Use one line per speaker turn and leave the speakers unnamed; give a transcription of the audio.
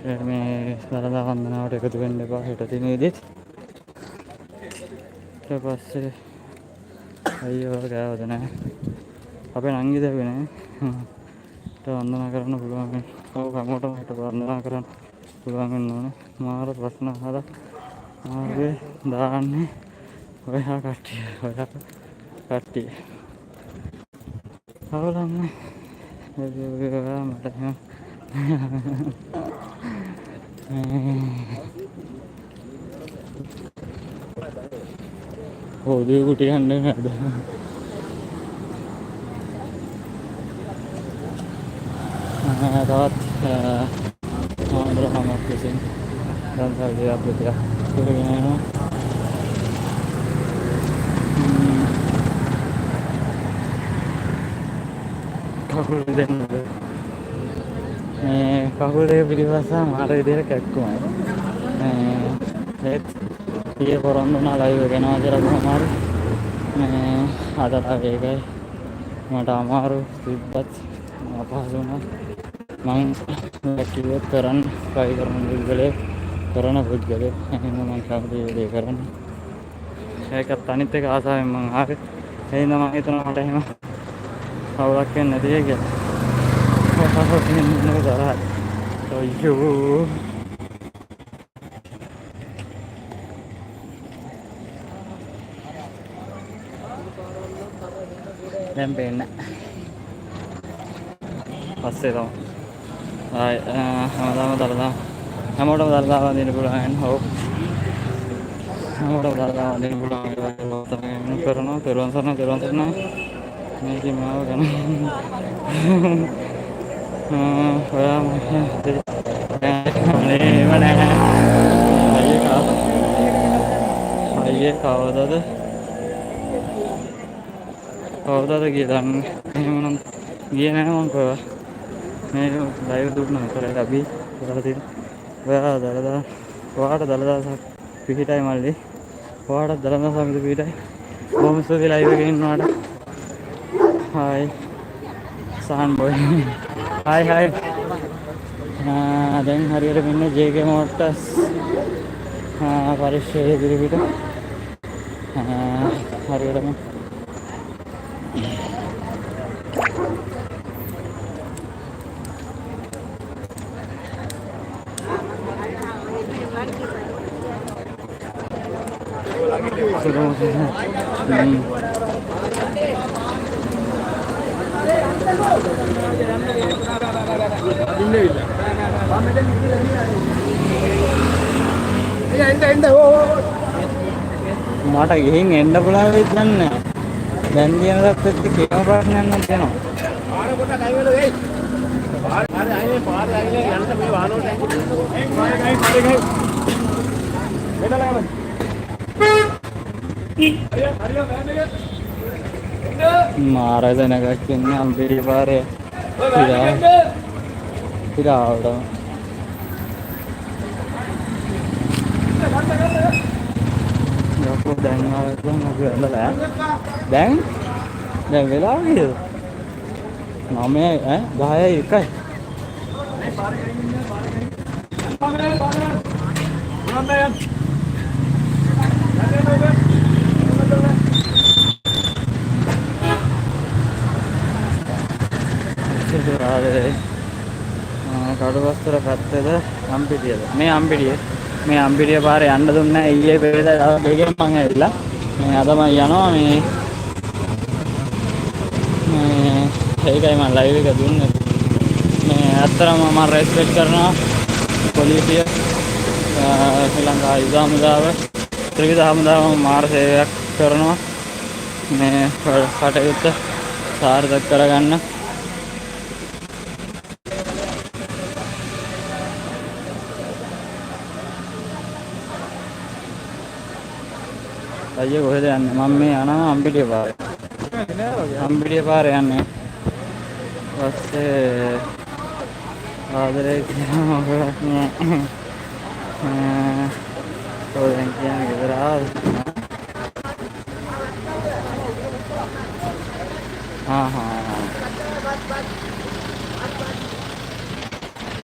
මේ දළදා වන්දනාවට එකතු වෙන්න එපා හෙට දිනේදීත්. ඊට පස්සේ අයියෝ ගෑවද නැහැ. අපේ නංගි දැවේ නැහැ. ඊට වන්දනා කරන්න පුළුවන්. ඔව් හැමෝටම හෙට වන්දනා කරන්න පුළුවන් වෙන්න ඕනේ. මාර ප්‍රශ්න අහලා මාර්ගේ දාන්නේ ඔයා කට්ටිය. අවලන්නේ. මට හොදේ කුටි කන්න නැද්ද? තවත් ආන්දරහමක් විසින් දන්සල්ගේ අපිට කරගෙන යනවා. කකුල් දෙන්නද? මේ කකුලේ පිටිපස්ස මාර විදියට කැක්කුමයි. ඒත් ඊයේ පොරොන්දුනා ලයිව් එක එනවා කියලා කොහොම හරි මේ අදට ඒකයි මට අමාරු තිබ්බත් අපහසු වුණා. මං කිව්වොත් කරන්න try කරන පුද්ගලයෙක් කරන පුද්ගලයෙක් එහෙනම් මම කවුද ඒ කරන්නේ. ඒකත් අනිත් එක ආසාවෙන් මං ආවේ. එහෙනම් මම හිතනවා මට එහෙම කවුරක් වෙන්නේ නැති වෙයි කියලා. අයියෝ දැන් පේන්නේ පස්සේ තමයි ආයි හැමෝටම දළදා වදින්න පුළුවන්. ඔව් හැමෝටම දළදා වදින්න පුළුවන්. තමයි කරනවා තෙරුවන් සරණයි මේකේ මාව ගන්න ඔයා අයියේ කවදාද කියලා එහෙමනම් ගියේ නැහැ මං කොහෙවත්. මේ ලයිව් දුන්නා කරලා අපි කරලා තියෙන. ඔයාට දළදා පිහිටයි මල්ලි. ඔයාට දළදා සමිති පිහිටයි. බොහොම ස්තුතියි ලයිව් එකේ ඉන්නවාට. හායි සහන් බොයි. හායි දැන් හරියට මෙන්න JK Motors පරිශ්‍රයේ ඉදිරිපිට හරියටම මට ගිහින් එන්න පුළුවන් වෙයිද නැහැ. දැන් කියන දත් එක්ක කේම ප්‍රශ්නයක් නම් තියෙනවා. මාර දැනගක් ඉන්නේ අම්බිරි පාරේ. ඉරාවට යකෝ දැන් ආවද මොකද වෙලා දැන් වෙලා නේද 9 10 1යි කඩුවස්තර පැත්තේද අම්පිටියද මේ අම්පිටිය පාරේ යන්න දුන්නේ නැහැ ඊයේ පෙරේද දෙකෙන් මං ඇවිල්ලා මේ අද මම යනවා මේ ඒකයි මම ලයිව් එක දුන්නේ මේ අත්‍තරම මම රෙස්පෙක්ට් කරනවා පොලිසිය ශ්‍රී ලංකා යුද හමුදාව ත්‍රිවිධ හමුදාව මාර සේවයක් කරනවා මේ කටයුත්ත සාර්ථක කරගන්න අයියේ කොහෙද යන්නේ මම මේ යනවා අම්පිටිය පාරේ යන්නේ පස්සේ ආදරේ කියනවා මොකක්ද දැන් කියන්නේ ගෙදර ආවා